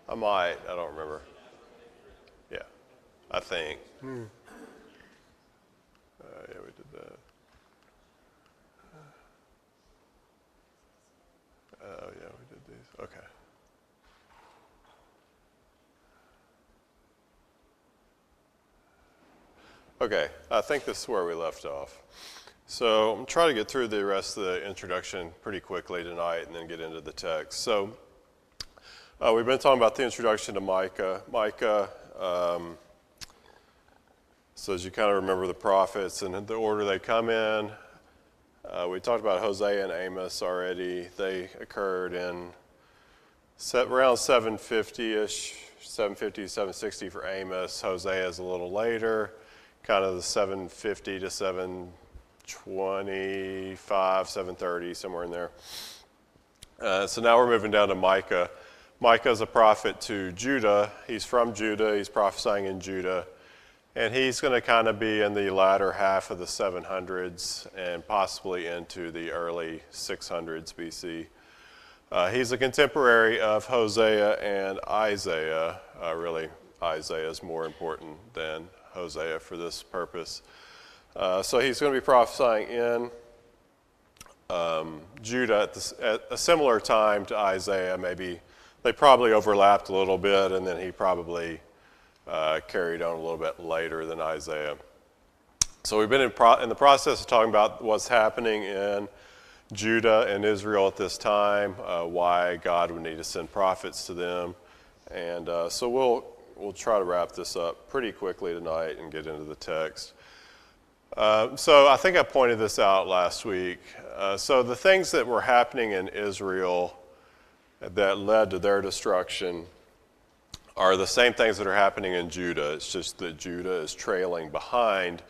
I might. I don't remember. Yeah, I think. Yeah, we did that. Oh, yeah, we did these. Okay. Okay, I think this is where we left off. So I'm trying to get through the rest of the introduction pretty quickly tonight and then get into the text. So we've been talking about the introduction to Micah. Micah, so as you kind of remember the prophets and the order they come in, we talked about Hosea and Amos already. They occurred in around 750-ish, 750, 760 for Amos. Hosea is a little later, kind of the 750 to 725, 730, somewhere in there. So now we're moving down to Micah. Micah is a prophet to Judah. He's from Judah. He's prophesying in Judah. And he's going to kind of be in the latter half of the 700s and possibly into the early 600s BC. He's a contemporary of Hosea and Isaiah. Really, Isaiah is more important than Hosea for this purpose. So he's going to be prophesying in Judah at a similar time to Isaiah. Maybe they probably overlapped a little bit, and then he probably carried on a little bit later than Isaiah. So we've been in the process of talking about what's happening in Judah and Israel at this time, why God would need to send prophets to them. And so we'll try to wrap this up pretty quickly tonight and get into the text. So I think I pointed this out last week. So the things that were happening in Israel that led to their destruction are the same things that are happening in Judah. It's just that Judah is trailing behind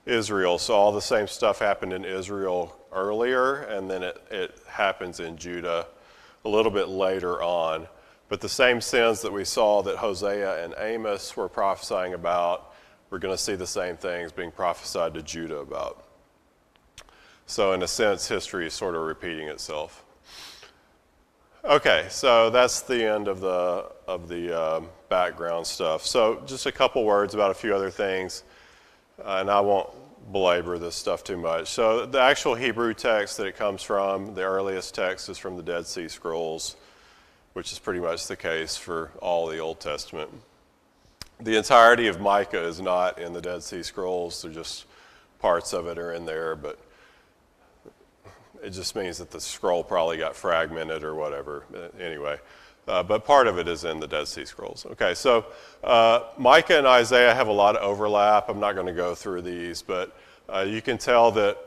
Israel. So all the same stuff happened in Israel earlier, and then it happens in Judah a little bit later on. But the same sins that we saw that Hosea and Amos were prophesying about, we're going to see the same things being prophesied to Judah about. So in a sense, history is sort of repeating itself. Okay, so that's the end of the background stuff. So just a couple words about a few other things, and I won't belabor this stuff too much. So the actual Hebrew text that it comes from, the earliest text is from the Dead Sea Scrolls, which is pretty much the case for all the Old Testament. The entirety of Micah is not in the Dead Sea Scrolls. They're just parts of it are in there, but it just means that the scroll probably got fragmented or whatever. Anyway, but part of it is in the Dead Sea Scrolls. Okay, so Micah and Isaiah have a lot of overlap. I'm not going to go through these, but you can tell that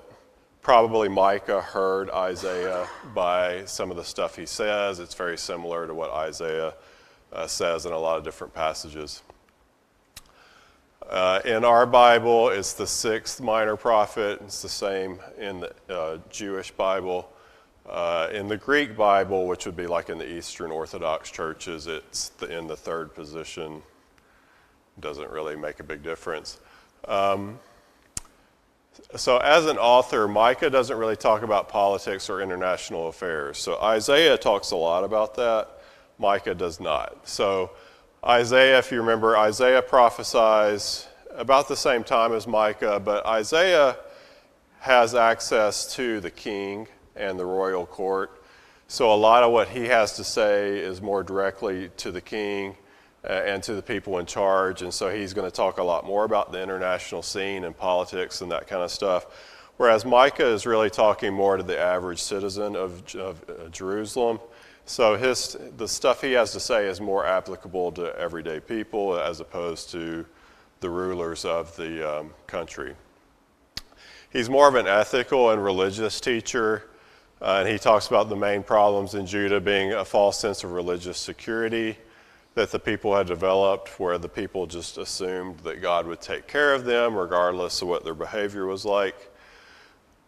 probably Micah heard Isaiah by some of the stuff he says. It's very similar to what Isaiah says in a lot of different passages. In our Bible, it's the sixth minor prophet. It's the same in the Jewish Bible. In the Greek Bible, which would be like in the Eastern Orthodox churches, it's in the third position. Doesn't really make a big difference. So as an author, Micah doesn't really talk about politics or international affairs. So Isaiah talks a lot about that. Micah does not. So Isaiah, if you remember, Isaiah prophesies about the same time as Micah, but Isaiah has access to the king and the royal court. So a lot of what he has to say is more directly to the king and to the people in charge. And so he's going to talk a lot more about the international scene and politics and that kind of stuff. Whereas Micah is really talking more to the average citizen of Jerusalem. So the stuff he has to say is more applicable to everyday people as opposed to the rulers of the country. He's more of an ethical and religious teacher, and he talks about the main problems in Judah being a false sense of religious security that the people had developed, where the people just assumed that God would take care of them regardless of what their behavior was like.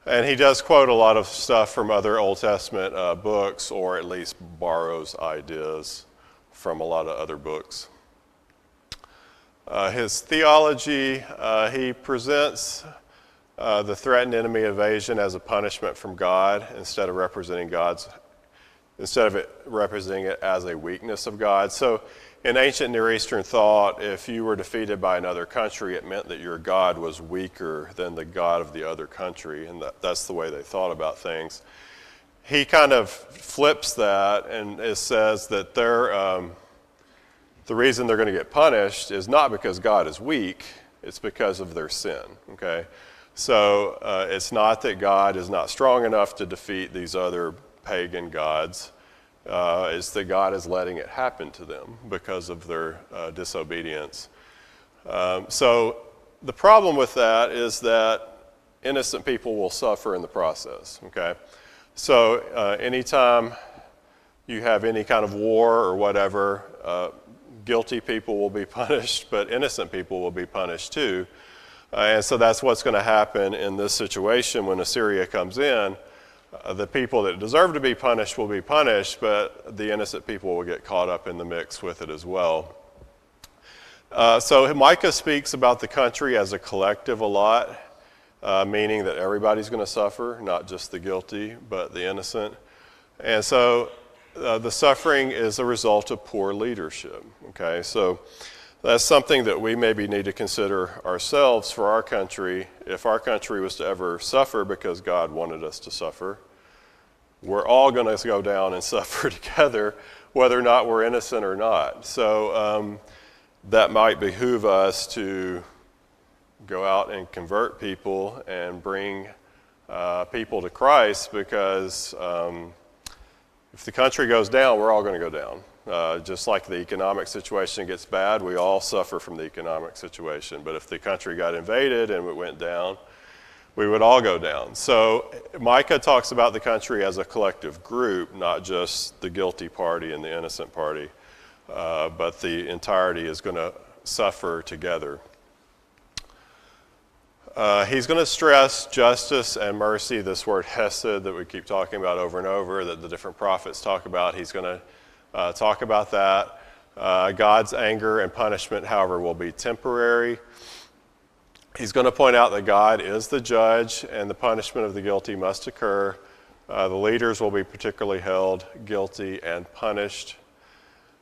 And he does quote a lot of stuff from other Old Testament books, or at least borrows ideas from a lot of other books. His theology, he presents the threatened enemy invasion as a punishment from God instead of representing God's instead of it representing it as a weakness of God. So in ancient Near Eastern thought, if you were defeated by another country, it meant that your God was weaker than the God of the other country, and that's the way they thought about things. He kind of flips that and it says that the reason they're going to get punished is not because God is weak, it's because of their sin, okay? So it's not that God is not strong enough to defeat these other pagan gods. It's that God is letting it happen to them because of their disobedience. So the problem with that is that innocent people will suffer in the process, okay? So anytime you have any kind of war or whatever, guilty people will be punished, but innocent people will be punished too. And so that's what's going to happen in this situation when Assyria comes in. The people that deserve to be punished will be punished, but the innocent people will get caught up in the mix with it as well. So Micah speaks about the country as a collective a lot, meaning that everybody's going to suffer, not just the guilty, but the innocent. And so the suffering is a result of poor leadership. Okay, so that's something that we maybe need to consider ourselves for our country. If our country was to ever suffer because God wanted us to suffer, we're all going to go down and suffer together, whether or not we're innocent or not. So that might behoove us to go out and convert people and bring people to Christ, because if the country goes down, we're all going to go down. Just like the economic situation gets bad, we all suffer from the economic situation. But if the country got invaded and it went down, we would all go down. So Micah talks about the country as a collective group, not just the guilty party and the innocent party, but the entirety is going to suffer together. He's going to stress justice and mercy, this word hesed that we keep talking about over and over, that the different prophets talk about. He's going to talk about that. God's anger and punishment, however, will be temporary. He's going to point out that God is the judge and the punishment of the guilty must occur. The leaders will be particularly held guilty and punished.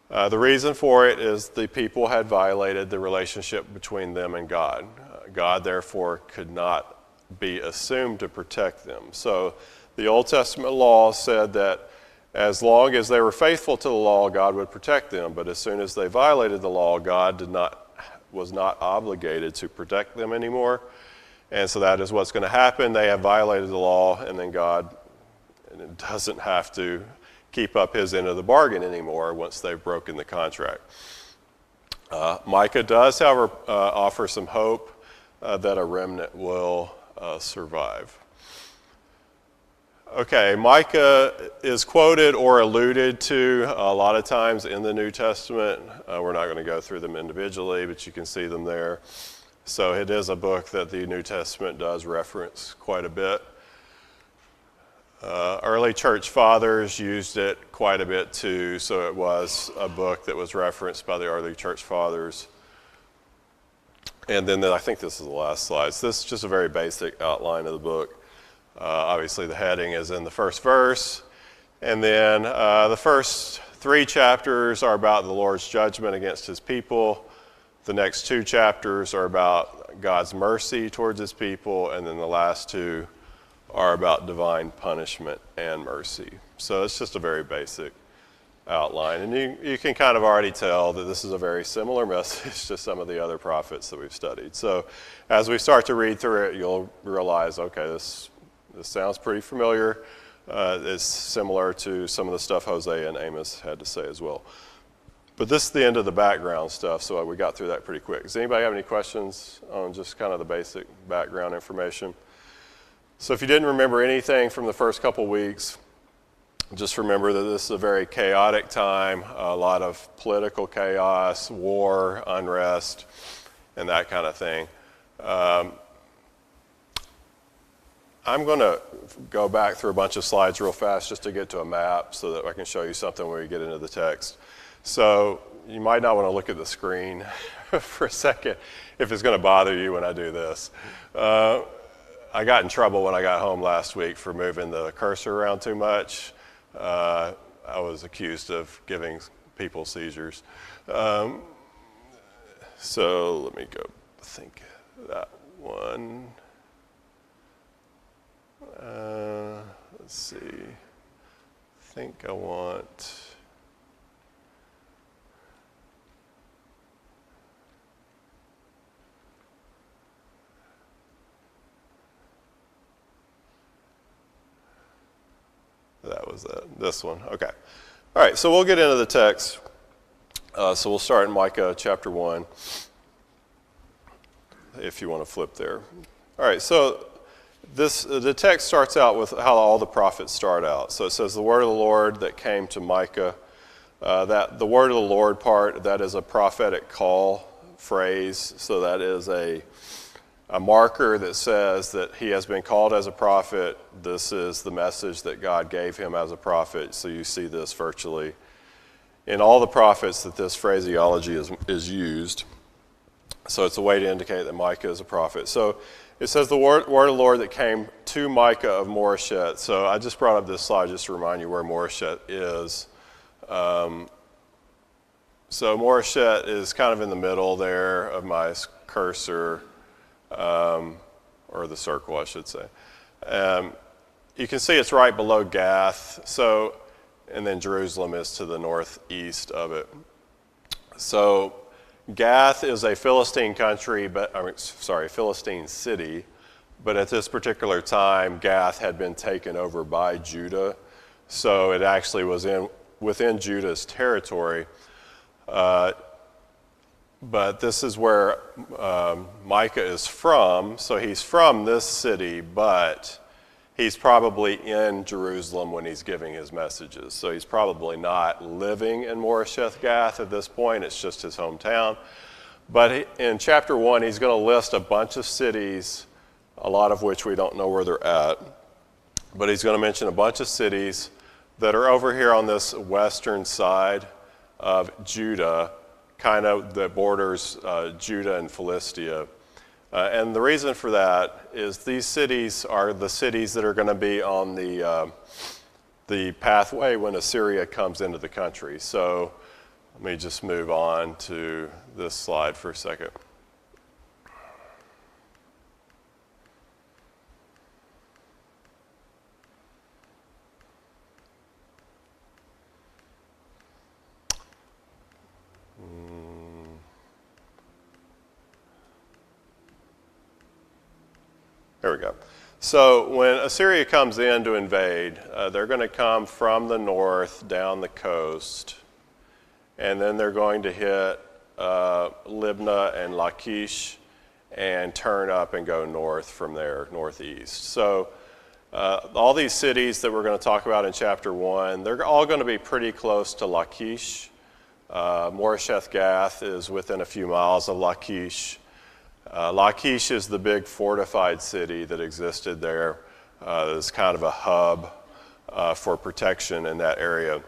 The reason for it is the people had violated the relationship between them and God. God, therefore, could not be assumed to protect them. So the Old Testament law said that as long as they were faithful to the law, God would protect them. But as soon as they violated the law, God was not obligated to protect them anymore. And so that is what's going to happen. They have violated the law, and then God doesn't have to keep up his end of the bargain anymore once they've broken the contract. Micah does, however, offer some hope that a remnant will survive. Okay, Micah is quoted or alluded to a lot of times in the New Testament. We're not going to go through them individually, but you can see them there. So it is a book that the New Testament does reference quite a bit. Early church fathers used it quite a bit too, so it was a book that was referenced by the early church fathers. And then I think this is the last slide. So this is just a very basic outline of the book. Obviously the heading is in the first verse. And then the first 3 chapters are about the Lord's judgment against his people. The next 2 chapters are about God's mercy towards his people. And then the last 2 are about divine punishment and mercy. So it's just a very basic outline. And you can kind of already tell that this is a very similar message to some of the other prophets that we've studied. So as we start to read through it, you'll realize, okay, this sounds pretty familiar. It's similar to some of the stuff Hosea and Amos had to say as well. But this is the end of the background stuff, so we got through that pretty quick. Does anybody have any questions on just kind of the basic background information? So if you didn't remember anything from the first couple weeks, just remember that this is a very chaotic time, a lot of political chaos, war, unrest, and that kind of thing. I'm going to go back through a bunch of slides real fast just to get to a map so that I can show you something when we get into the text. So you might not want to look at the screen for a second if it's going to bother you when I do this. I got in trouble when I got home last week for moving the cursor around too much. I was accused of giving people seizures. So let me go think that one. Let's see. I think I want. That was this one. Okay. All right, so we'll get into the text. So we'll start in Micah chapter 1, if you want to flip there. All right, so the text starts out with how all the prophets start out. So it says, the word of the Lord that came to Micah. That the word of the Lord part, that is a prophetic call phrase. So that is a marker that says that he has been called as a prophet. This is the message that God gave him as a prophet. So you see this virtually in all the prophets, that this phraseology is used. So it's a way to indicate that Micah is a prophet. So it says the word of the Lord that came to Micah of Moresheth. So I just brought up this slide just to remind you where Moresheth is. So Moresheth is kind of in the middle there of my cursor, or the circle, I should say. You can see it's right below Gath. So, and then Jerusalem is to the northeast of it. So Gath is a Philistine country, Philistine city, but at this particular time, Gath had been taken over by Judah. So it actually was within Judah's territory. But this is where Micah is from. So he's from this city, but he's probably in Jerusalem when he's giving his messages. So he's probably not living in Moresheth Gath at this point. It's just his hometown. But in chapter 1, he's going to list a bunch of cities, a lot of which we don't know where they're at. But he's going to mention a bunch of cities that are over here on this western side of Judah, kind of that borders Judah and Philistia. And the reason for that is these cities are the cities that are going to be on the pathway when Assyria comes into the country. So let me just move on to this slide for a second. There we go. So when Assyria comes in to invade, they're going to come from the north down the coast, and then they're going to hit Libnah and Lachish and turn up and go north from there, northeast. So all these cities that we're going to talk about in chapter 1, they're all going to be pretty close to Lachish. Moresheth Gath is within a few miles of Lachish. Lachish is the big fortified city that existed there. It's kind of a hub for protection in that area.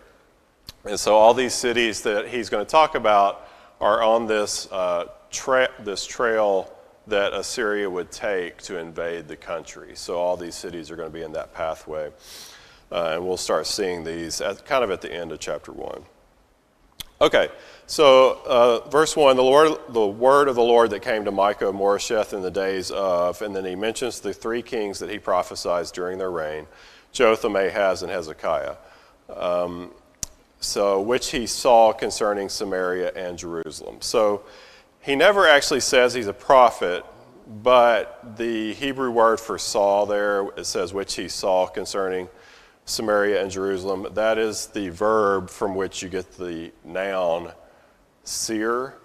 And so all these cities that he's going to talk about are on this trail that Assyria would take to invade the country. So all these cities are going to be in that pathway. And we'll start seeing these kind of at the end of chapter 1. Okay, so verse 1, the word of the Lord that came to Micah of Moresheth in the days of, and then he mentions the three kings that he prophesied during their reign, Jotham, Ahaz, and Hezekiah, so which he saw concerning Samaria and Jerusalem. So he never actually says he's a prophet, but the Hebrew word for saw there, it says which he saw concerning Samaria and Jerusalem. That is the verb from which you get the noun seer.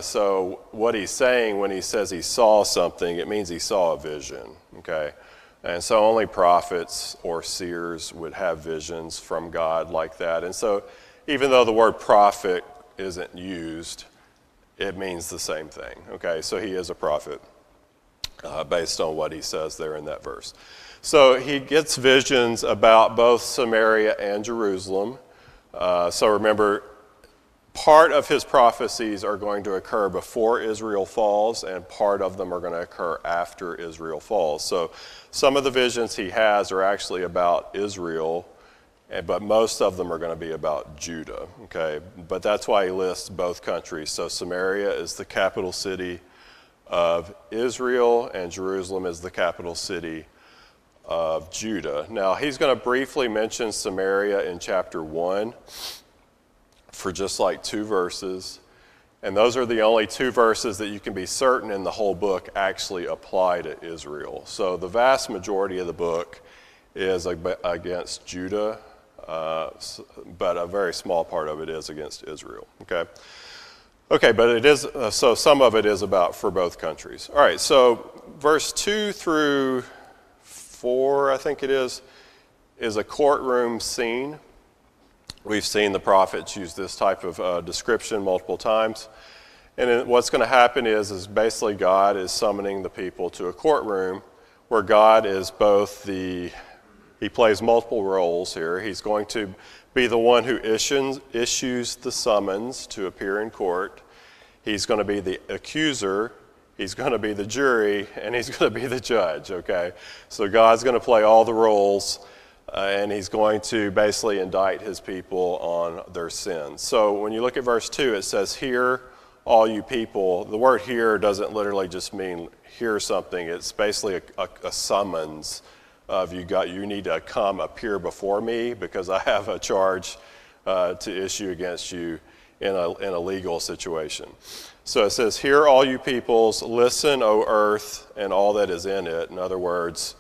So what he's saying when he says he saw something, it means he saw a vision, okay? And so only prophets or seers would have visions from God like that. And so even though the word prophet isn't used, it means the same thing, okay? So he is a prophet based on what he says there in that verse. So he gets visions about both Samaria and Jerusalem. So remember, part of his prophecies are going to occur before Israel falls, and part of them are going to occur after Israel falls. So some of the visions he has are actually about Israel, but most of them are going to be about Judah, okay? But that's why he lists both countries. So Samaria is the capital city of Israel, and Jerusalem is the capital city of Judah. Now, he's going to briefly mention Samaria in chapter 1 for just like 2 verses. And those are the only 2 verses that you can be certain in the whole book actually apply to Israel. So the vast majority of the book is against Judah, but a very small part of it is against Israel, okay? Okay, but it is, so some of it is about for both countries. All right, so verse 2 through 4, I think it is a courtroom scene. We've seen the prophets use this type of description multiple times. And what's going to happen is basically God is summoning the people to a courtroom where God is both he plays multiple roles here. He's going to be the one who issues the summons to appear in court. He's going to be the accuser. He's going to be the jury, and he's going to be the judge, okay? So God's going to play all the roles, and he's going to basically indict his people on their sins. So when you look at verse 2, it says, "Hear, all you people." The word "hear" doesn't literally just mean hear something. It's basically a summons of you need to come appear before me because I have a charge to issue against you in a legal situation. So it says, "Hear, all you peoples, listen, O earth, and all that is in it." In other words,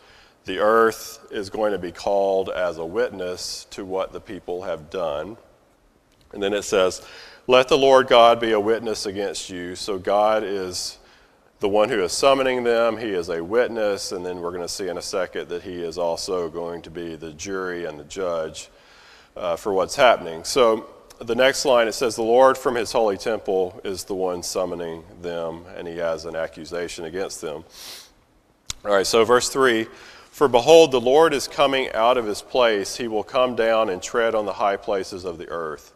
the earth is going to be called as a witness to what the people have done. And then it says, "Let the Lord God be a witness against you." So God is the one who is summoning them. He is a witness. And then we're going to see in a second that he is also going to be the jury and the judge for what's happening. So the next line, it says, "The Lord from his holy temple is the one summoning them," and he has an accusation against them. All right, so verse 3, "For behold, the Lord is coming out of his place. He will come down and tread on the high places of the earth."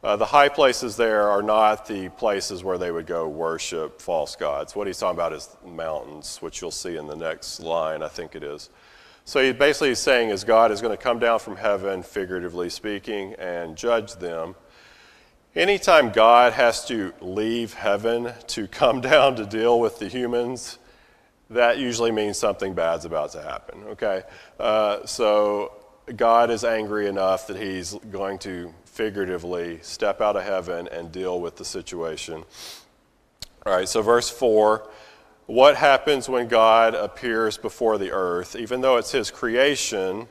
The high places there are not the places where they would go worship false gods. What he's talking about is mountains, which you'll see in the next line, I think it is. So he basically is saying is God is going to come down from heaven, figuratively speaking, and judge them. Anytime God has to leave heaven to come down to deal with the humans, that usually means something bad's about to happen, okay? So God is angry enough that he's going to figuratively step out of heaven and deal with the situation. All right, so verse 4, "What happens when God appears before the earth? Even though it's his creation,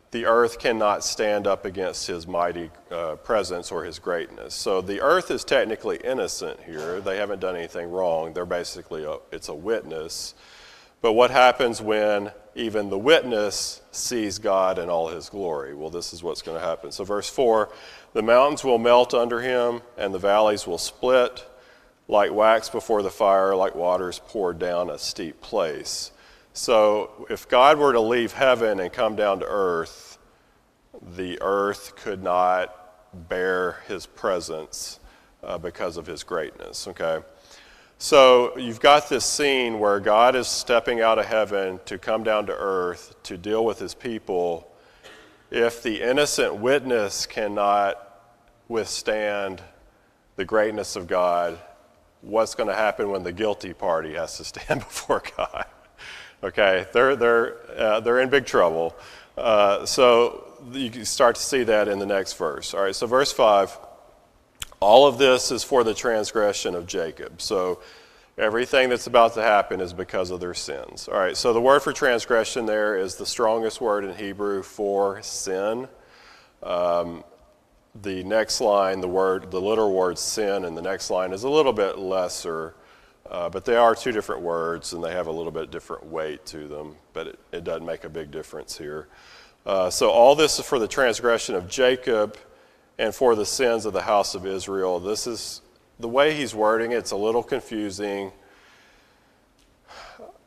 the earth cannot stand up against his mighty presence or his greatness." So the earth is technically innocent here. They haven't done anything wrong. They're basically, it's a witness. But what happens when even the witness sees God in all his glory? Well, this is what's going to happen. So verse 4, "The mountains will melt under him, and the valleys will split like wax before the fire, like waters poured down a steep place." So if God were to leave heaven and come down to earth, the earth could not bear his presence because of his greatness, okay? So you've got this scene where God is stepping out of heaven to come down to earth to deal with his people. If the innocent witness cannot withstand the greatness of God, what's going to happen when the guilty party has to stand before God? Okay, they're in big trouble. So you can start to see that in the next verse. All right, so verse 5, "All of this is for the transgression of Jacob." So everything that's about to happen is because of their sins. All right, so the word for transgression there is the strongest word in Hebrew for sin. The next line, the literal word sin in the next line is a little bit lesser, but they are 2 different words and they have a little bit different weight to them, but it doesn't make a big difference here. So all this is for the transgression of Jacob and for the sins of the house of Israel. This is the way he's wording it. It's a little confusing.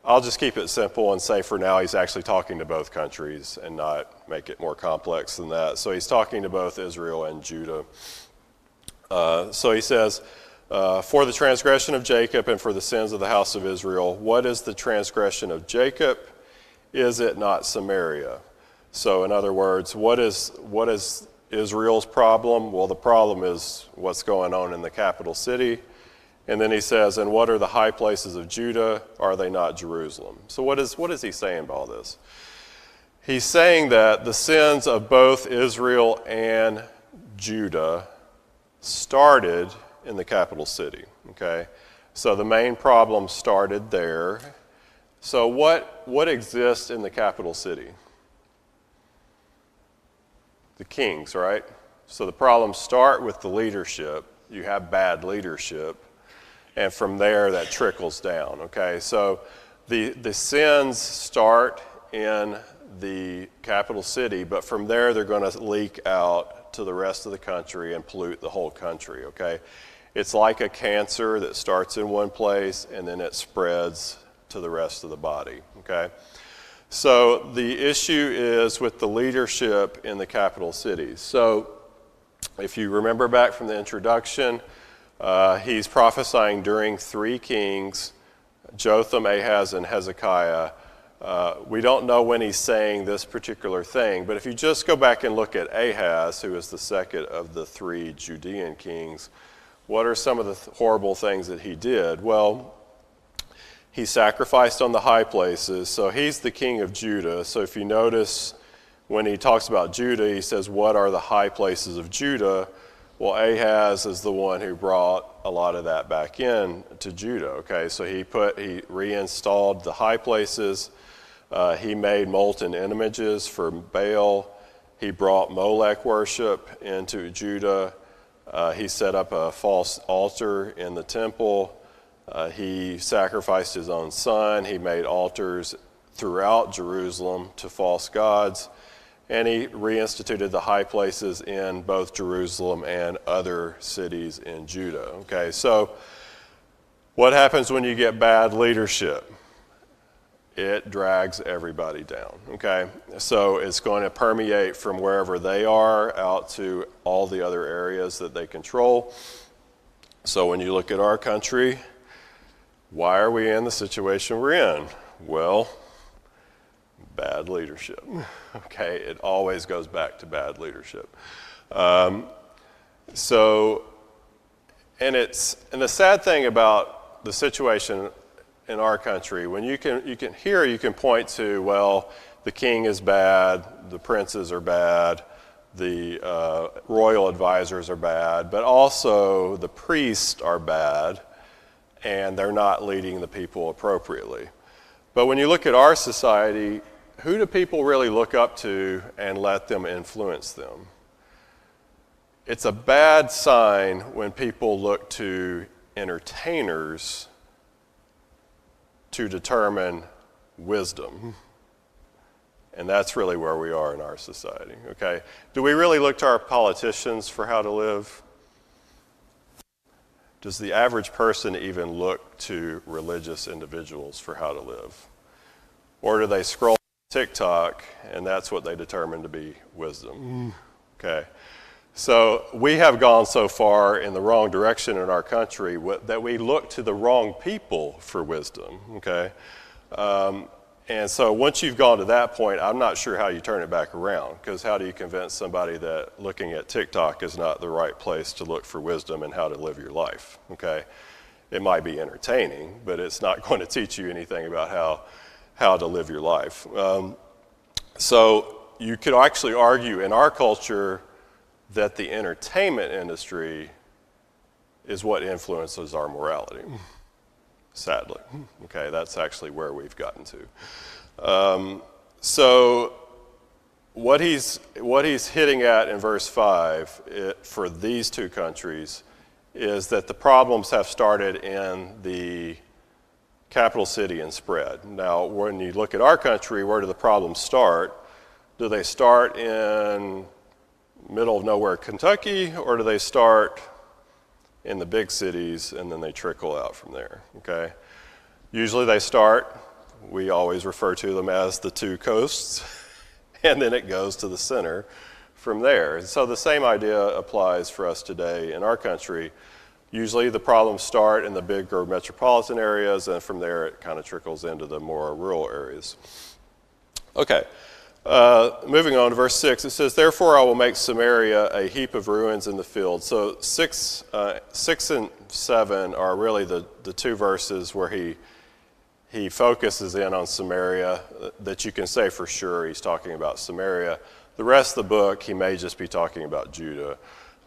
I'll just keep it simple and say for now he's actually talking to both countries and not make it more complex than that. So he's talking to both Israel and Judah. So he says, "For the transgression of Jacob and for the sins of the house of Israel." What is the transgression of Jacob? Is it not Samaria? So in other words, what is Israel's problem? Well, the problem is what's going on in the capital city. And then he says, and what are the high places of Judah? Are they not Jerusalem? So what is he saying by all this? He's saying that the sins of both Israel and Judah started in the capital city, okay? So the main problem started there. So what exists in the capital city? The kings, right? So the problems start with the leadership. You have bad leadership, and from there that trickles down, okay? So the sins start in the capital city, but from there they're going to leak out to the rest of the country and pollute the whole country, okay? It's like a cancer that starts in one place and then it spreads to the rest of the body, okay? So the issue is with the leadership in the capital cities. So if you remember back from the introduction, he's prophesying during 3 kings, Jotham, Ahaz, and Hezekiah. We don't know when he's saying this particular thing, but if you just go back and look at Ahaz, who is the second of the 3 Judean kings, what are some of the horrible things that he did? Well, he sacrificed on the high places, so he's the king of Judah. So if you notice, when he talks about Judah, he says, what are the high places of Judah? Well, Ahaz is the one who brought a lot of that back in to Judah, okay? So he reinstalled the high places. He made molten images for Baal. He brought Molech worship into Judah. He set up a false altar in the temple. He sacrificed his own son. He made altars throughout Jerusalem to false gods. And he reinstituted the high places in both Jerusalem and other cities in Judah. Okay, so what happens when you get bad leadership? It drags everybody down, okay? So it's going to permeate from wherever they are out to all the other areas that they control. So when you look at our country, why are we in the situation we're in? Well, bad leadership, okay? It always goes back to bad leadership. And the sad thing about the situation in our country, when you can point to, well, the king is bad, the princes are bad, the royal advisors are bad, but also the priests are bad, and they're not leading the people appropriately. But when you look at our society, who do people really look up to and let them influence them? It's a bad sign when people look to entertainers to determine wisdom. And that's really where we are in our society, okay? Do we really look to our politicians for how to live? Does the average person even look to religious individuals for how to live? Or do they scroll TikTok and that's what they determine to be wisdom? Okay. So we have gone so far in the wrong direction in our country that we look to the wrong people for wisdom, okay? And so once you've gone to that point, I'm not sure how you turn it back around, because how do you convince somebody that looking at TikTok is not the right place to look for wisdom and how to live your life, okay? It might be entertaining, but it's not going to teach you anything about how to live your life. So you could actually argue in our culture that the entertainment industry is what influences our morality. Sadly, okay, that's actually where we've gotten to. So what he's hitting at in verse 5 for these 2 countries is that the problems have started in the capital city and spread. Now, when you look at our country, where do the problems start? Do they start in middle of nowhere Kentucky, or do they start in the big cities and then they trickle out from there, okay? Usually they start, we always refer to them as the 2 coasts, and then it goes to the center from there. And so the same idea applies for us today in our country. Usually the problems start in the bigger metropolitan areas, and from there it kind of trickles into the more rural areas. Okay, Moving on to verse 6, it says, "Therefore I will make Samaria a heap of ruins in the field." So 6 and 7 are really the two verses where he focuses in on Samaria, that you can say for sure he's talking about Samaria. The rest of the book, he may just be talking about Judah.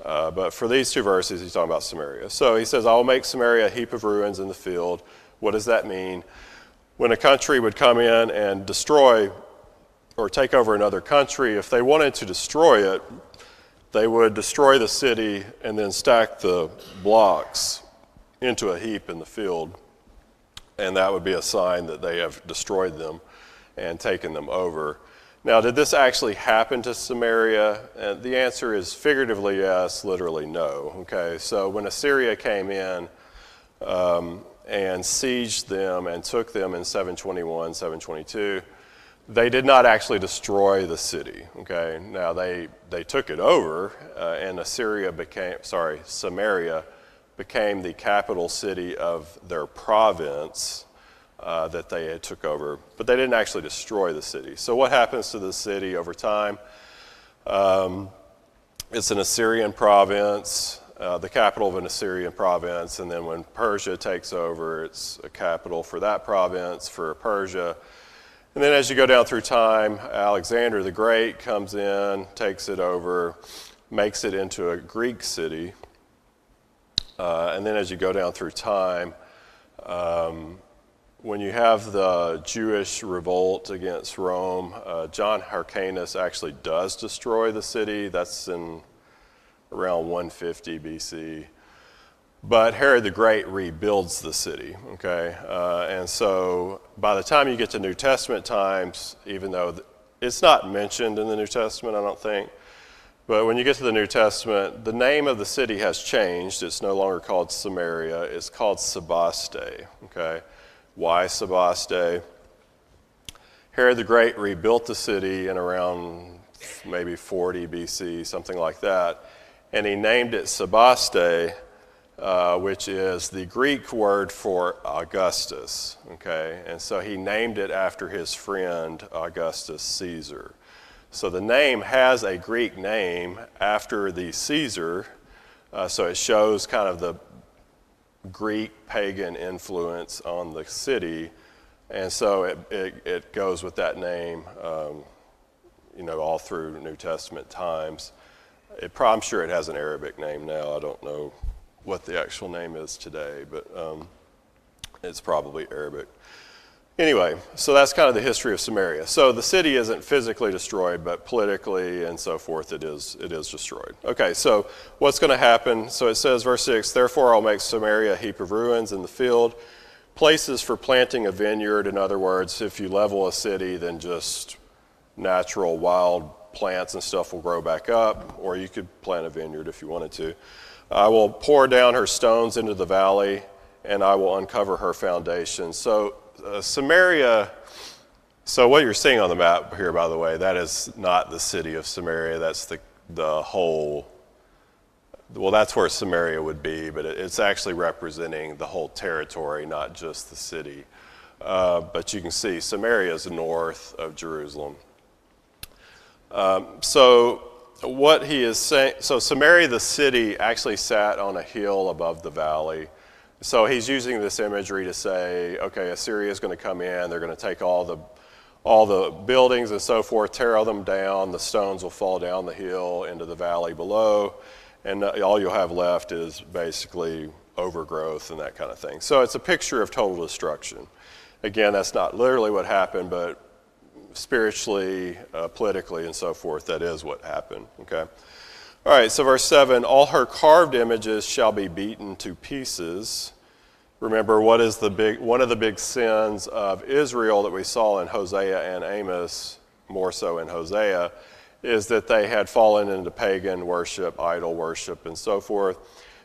But for these two verses, he's talking about Samaria. So he says, "I will make Samaria a heap of ruins in the field." What does that mean? When a country would come in and destroy or take over another country, if they wanted to destroy it, they would destroy the city and then stack the blocks into a heap in the field. And that would be a sign that they have destroyed them and taken them over. Now, did this actually happen to Samaria? And the answer is figuratively yes, literally no. Okay, so when Assyria came in and sieged them and took them in 721, 722, they did not actually destroy the city. Okay, now they took it over, and Samaria became the capital city of their province that they had took over, but they didn't actually destroy the city. So what happens to the city over time? It's an Assyrian province, the capital of an Assyrian province, and then when Persia takes over, it's a capital for that province, for Persia. And then as you go down through time, Alexander the Great comes in, takes it over, makes it into a Greek city. And then as you go down through time, when you have the Jewish revolt against Rome, John Hyrcanus actually does destroy the city. That's in around 150 BC. But Herod the Great rebuilds the city, okay? And so by the time you get to New Testament times, even though it's not mentioned in the New Testament, I don't think, but when you get to the New Testament, the name of the city has changed. It's no longer called Samaria. It's called Sebaste, okay? Why Sebaste? Herod the Great rebuilt the city in around maybe 40 BC, something like that, and he named it Sebaste, which is the Greek word for Augustus, okay? And so he named it after his friend Augustus Caesar. So the name has a Greek name after the Caesar, so it shows kind of the Greek pagan influence on the city, and so it goes with that name, all through New Testament times. I'm sure it has an Arabic name now. I don't know what the actual name is today, but it's probably Arabic. Anyway, so that's kind of the history of Samaria. So the city isn't physically destroyed, but politically and so forth, it is destroyed. Okay, so what's going to happen? So it says, verse 6, "Therefore I'll make Samaria a heap of ruins in the field, places for planting a vineyard." In other words, if you level a city, then just natural wild plants and stuff will grow back up, or you could plant a vineyard if you wanted to. "I will pour down her stones into the valley, and I will uncover her foundation." So Samaria, so what you're seeing on the map here, by the way, that is not the city of Samaria. That's the whole, well, that's where Samaria would be, but it's actually representing the whole territory, not just the city. But you can see Samaria is north of Jerusalem. So what he is saying, so Samaria, the city, actually sat on a hill above the valley. So he's using this imagery to say, okay, Assyria is going to come in, they're going to take all the buildings and so forth, tear them down, the stones will fall down the hill into the valley below, and all you'll have left is basically overgrowth and that kind of thing. So it's a picture of total destruction. Again, that's not literally what happened, but spiritually, politically, and so forth, that is what happened, okay? All right, so verse 7, "All her carved images shall be beaten to pieces." Remember, one of the big sins of Israel that we saw in Hosea and Amos, more so in Hosea, is that they had fallen into pagan worship, idol worship, and so forth.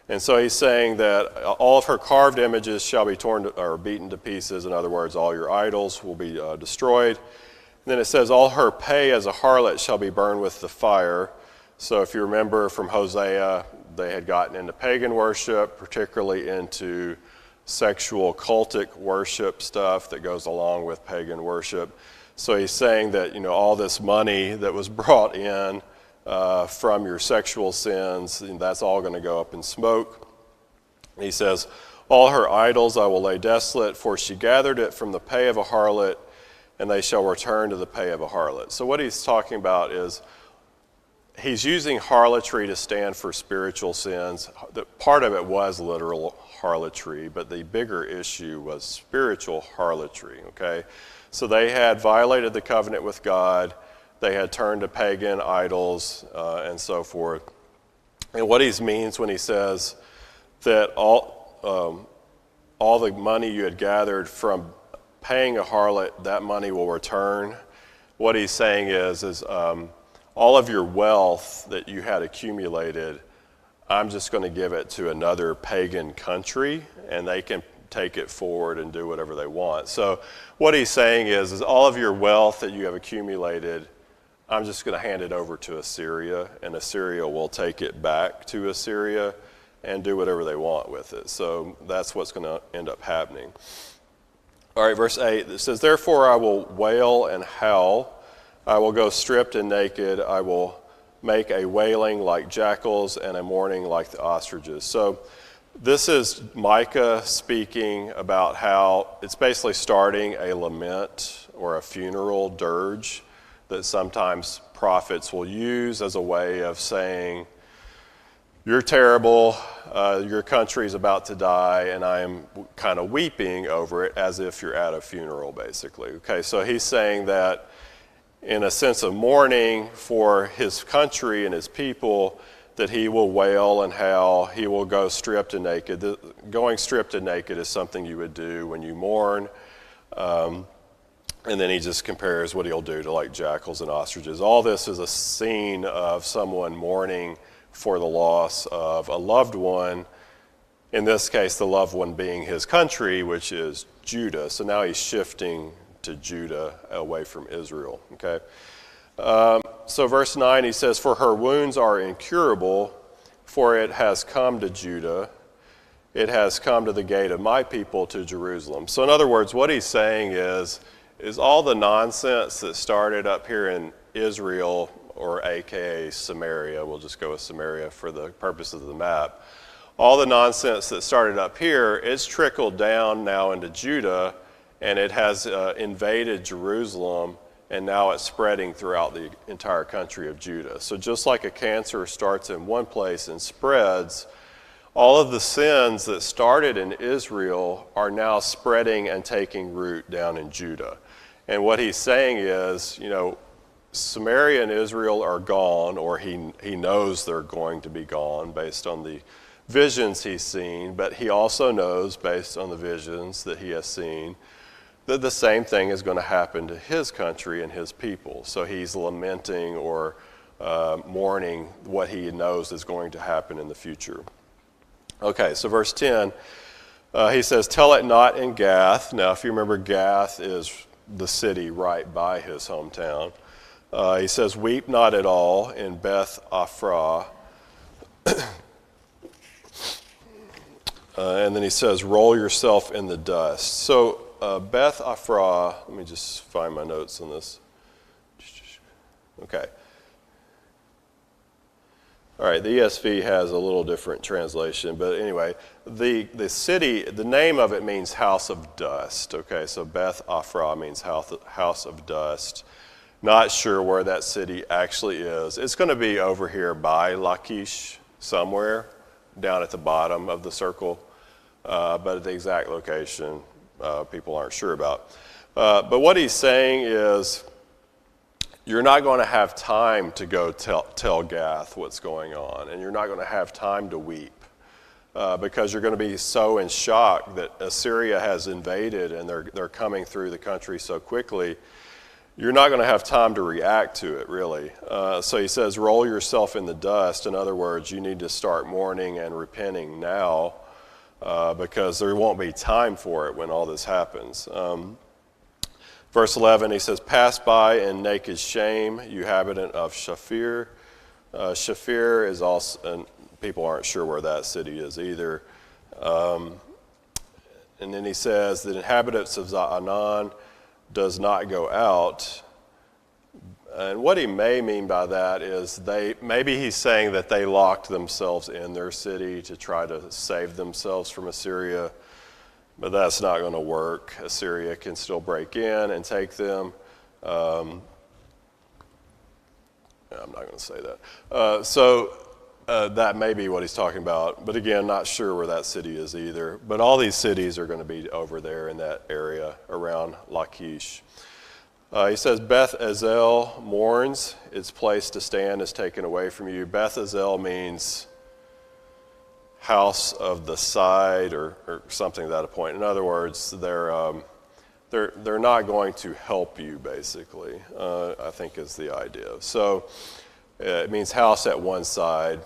And so he's saying that all of her carved images shall be torn or beaten to pieces. In other words, all your idols will be destroyed. And then it says, "All her pay as a harlot shall be burned with the fire." So if you remember from Hosea, they had gotten into pagan worship, particularly into sexual cultic worship stuff that goes along with pagan worship. So he's saying that, all this money that was brought in from your sexual sins, that's all going to go up in smoke. He says, all her idols I will lay desolate, for she gathered it from the pay of a harlot, and they shall return to the pay of a harlot. So what he's talking about is he's using harlotry to stand for spiritual sins. Part of it was literal harlotry, but the bigger issue was spiritual harlotry, okay? So they had violated the covenant with God. They had turned to pagan idols and so forth. And what he means when he says that all the money you had gathered from paying a harlot, that money will return, what he's saying is all of your wealth that you had accumulated, I'm just going to give it to another pagan country, and they can take it forward and do whatever they want. So what he's saying is all of your wealth that you have accumulated, I'm just going to hand it over to Assyria, and Assyria will take it back to Assyria and do whatever they want with it. So that's what's going to end up happening. All right, verse 8, it says, therefore I will wail and howl. I will go stripped and naked. I will make a wailing like jackals and a mourning like the ostriches. So this is Micah speaking about how it's basically starting a lament or a funeral dirge that sometimes prophets will use as a way of saying, you're terrible, your country's about to die, and I am kind of weeping over it as if you're at a funeral, basically. Okay, so he's saying that in a sense of mourning for his country and his people, that he will wail and howl, he will go stripped and naked. Going stripped and naked is something you would do when you mourn. And then he just compares what he'll do to like jackals and ostriches. All this is a scene of someone mourning for the loss of a loved one, in this case the loved one being his country, which is Judah. So now he's shifting to Judah away from Israel. Okay. So verse 9, he says, for her wounds are incurable, for it has come to Judah. It has come to the gate of my people, to Jerusalem. So in other words, what he's saying is all the nonsense that started up here in Israel, or AKA Samaria, we'll just go with Samaria for the purposes of the map, all the nonsense that started up here, it's trickled down now into Judah, and it has invaded Jerusalem, and now it's spreading throughout the entire country of Judah. So just like a cancer starts in one place and spreads, all of the sins that started in Israel are now spreading and taking root down in Judah. And what he's saying is, Samaria and Israel are gone, or he knows they're going to be gone based on the visions he's seen, but he also knows based on the visions that he has seen that the same thing is going to happen to his country and his people. So he's lamenting or mourning what he knows is going to happen in the future. Okay, so verse 10, he says, tell it not in Gath. Now, if you remember, Gath is the city right by his hometown. He says, weep not at all in Beth Aphrah. And then he says, roll yourself in the dust. So Beth Aphrah, let me just find my notes on this. Okay. All right, the ESV has a little different translation, but anyway, the city, the name of it means house of dust. Okay, so Beth Aphrah means house of dust. Not sure where that city actually is. It's going to be over here by Lachish somewhere, down at the bottom of the circle, but the exact location people aren't sure about. But what he's saying is, you're not going to have time to go tell Gath what's going on, and you're not going to have time to weep because you're going to be so in shock that Assyria has invaded and they're coming through the country so quickly. You're not going to have time to react to it, really. So he says, roll yourself in the dust. In other words, you need to start mourning and repenting now because there won't be time for it when all this happens. Verse 11, he says, pass by in naked shame, you inhabitant of Shaphir. Shaphir is also, and people aren't sure where that city is either. And then he says, the inhabitants of Zaanan, does not go out. And what he may mean by that is maybe he's saying that they locked themselves in their city to try to save themselves from Assyria, but that's not going to work. Assyria can still break in and take them. I'm not going to say that. So that may be what he's talking about, but again, not sure where that city is either. But all these cities are going to be over there in that area around Lachish. He says, Beth Ezel mourns, its place to stand is taken away from you. Beth Ezel means house of the side or something to that point. In other words, they're not going to help you, basically, I think is the idea. So it means house at one side.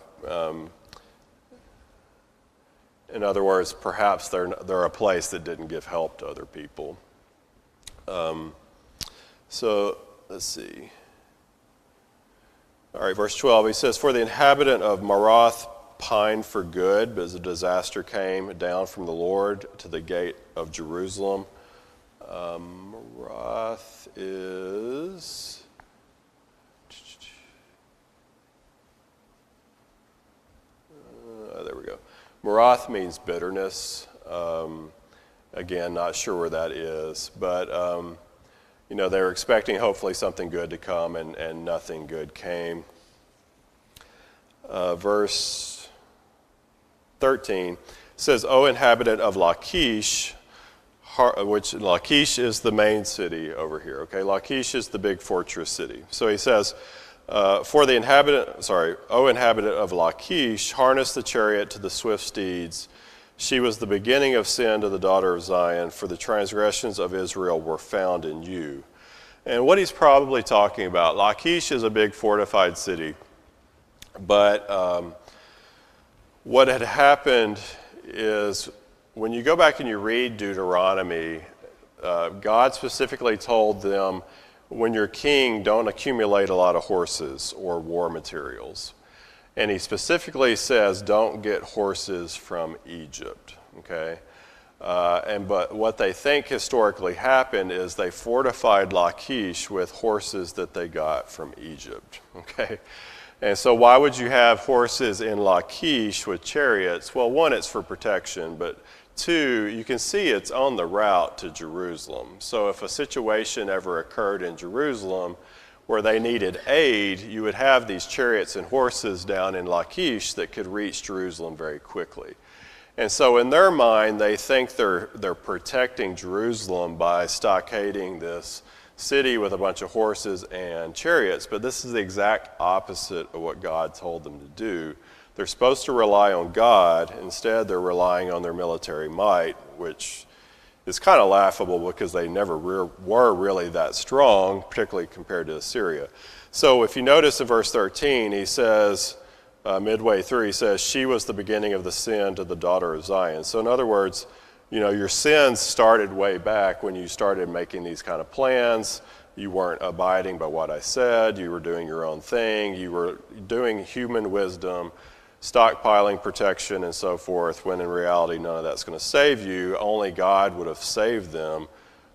In other words, perhaps they're a place that didn't give help to other people. So let's see. All right, verse 12, he says, for the inhabitant of Marath pined for good, but as a disaster came down from the Lord to the gate of Jerusalem. Marath is... there we go. Marath means bitterness. Again, not sure where that is, but... they were expecting hopefully something good to come, and nothing good came. Verse 13 says, O inhabitant of Lachish, which Lachish is the main city over here. Okay, Lachish is the big fortress city. So he says, O inhabitant of Lachish, harness the chariot to the swift steeds. She was the beginning of sin to the daughter of Zion, for the transgressions of Israel were found in you. And what he's probably talking about, Lachish is a big fortified city, but what had happened is when you go back and you read Deuteronomy, God specifically told them, when you're king, don't accumulate a lot of horses or war materials. And he specifically says, don't get horses from Egypt, okay? But what they think historically happened is they fortified Lachish with horses that they got from Egypt, okay? And so why would you have horses in Lachish with chariots? Well, one, it's for protection, but two, you can see it's on the route to Jerusalem. So if a situation ever occurred in Jerusalem where they needed aid, you would have these chariots and horses down in Lachish that could reach Jerusalem very quickly. And so in their mind, they think they're protecting Jerusalem by stockading this city with a bunch of horses and chariots, but this is the exact opposite of what God told them to do. They're supposed to rely on God. Instead, they're relying on their military might, which is kind of laughable because they never were really that strong, particularly compared to Assyria. So if you notice in verse 13, he says, midway through, he says, she was the beginning of the sin to the daughter of Zion. So in other words, your sins started way back when you started making these kind of plans. You weren't abiding by what I said. You were doing your own thing. You were doing human wisdom, stockpiling protection and so forth, when in reality none of that's going to save you. Only God would have saved them,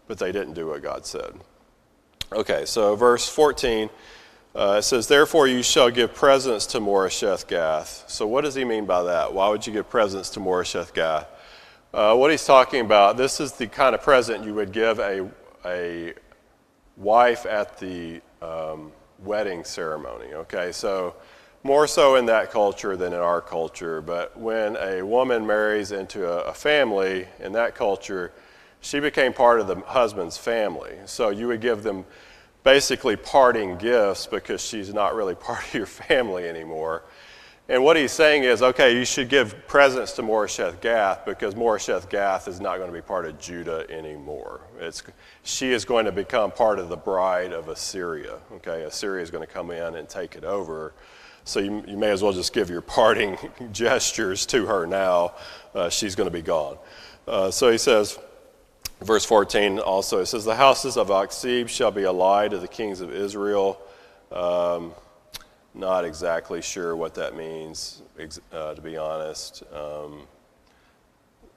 but they didn't do what God said. Okay, so verse 14, it says, therefore you shall give presents to Moresheth Gath. So what does he mean by that? Why would you give presents to Moresheth Gath? What he's talking about, this is the kind of present you would give a wife at the wedding ceremony, okay? So more so in that culture than in our culture, but when a woman marries into a family in that culture, she became part of the husband's family. So you would give them basically parting gifts because she's not really part of your family anymore. And what he's saying is, okay, you should give presents to Moresheth Gath because Moresheth Gath is not going to be part of Judah anymore. She is going to become part of the bride of Assyria. Okay, Assyria is going to come in and take it over. So you may as well just give your parting gestures to her now. She's going to be gone. So he says, verse 14 also, it says, the houses of Aksib shall be a lie to the kings of Israel. Not exactly sure what that means, to be honest.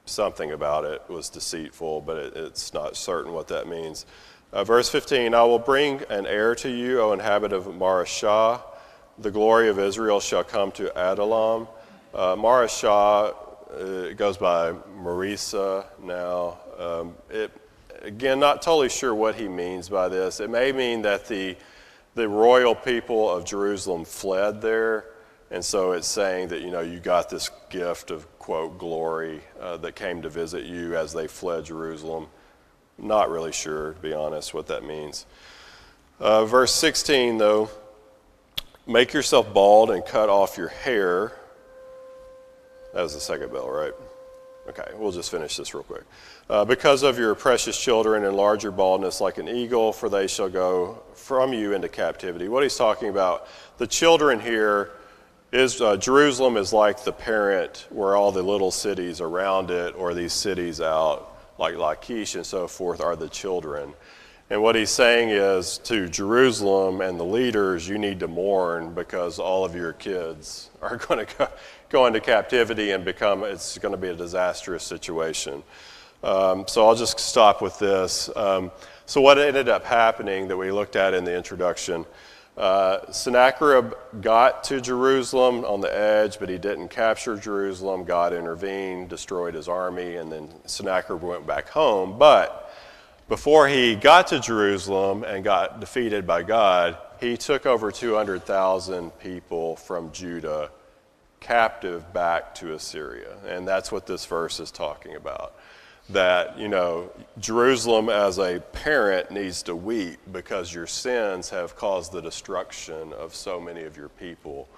Something about it was deceitful, but it's not certain what that means. Verse 15, I will bring an heir to you, O inhabitant of Marashah. The glory of Israel shall come to Adullam. Marashah, it goes by Marisa now. Again, not totally sure what he means by this. It may mean that the royal people of Jerusalem fled there, and so it's saying that, you got this gift of, quote, glory that came to visit you as they fled Jerusalem. Not really sure, to be honest, what that means. Verse 16, though, make yourself bald and cut off your hair. That was the second bell, right? Okay, we'll just finish this real quick. Because of your precious children, enlarge your baldness like an eagle, for they shall go from you into captivity. What he's talking about, the children here, is Jerusalem is like the parent where all the little cities around it, or these cities out, like Lachish and so forth, are the children. And what he's saying is to Jerusalem and the leaders, you need to mourn because all of your kids are going to go into captivity and it's going to be a disastrous situation. So I'll just stop with this. So what ended up happening that we looked at in the introduction, Sennacherib got to Jerusalem on the edge, but he didn't capture Jerusalem. God intervened, destroyed his army, and then Sennacherib went back home. But before he got to Jerusalem and got defeated by God, he took over 200,000 people from Judah captive back to Assyria. And that's what this verse is talking about. That, Jerusalem as a parent needs to weep because your sins have caused the destruction of so many of your people.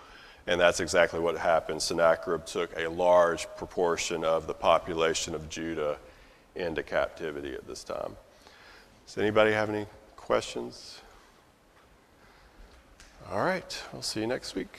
And that's exactly what happened. Sennacherib took a large proportion of the population of Judah into captivity at this time. Does anybody have any questions? All right, we'll see you next week.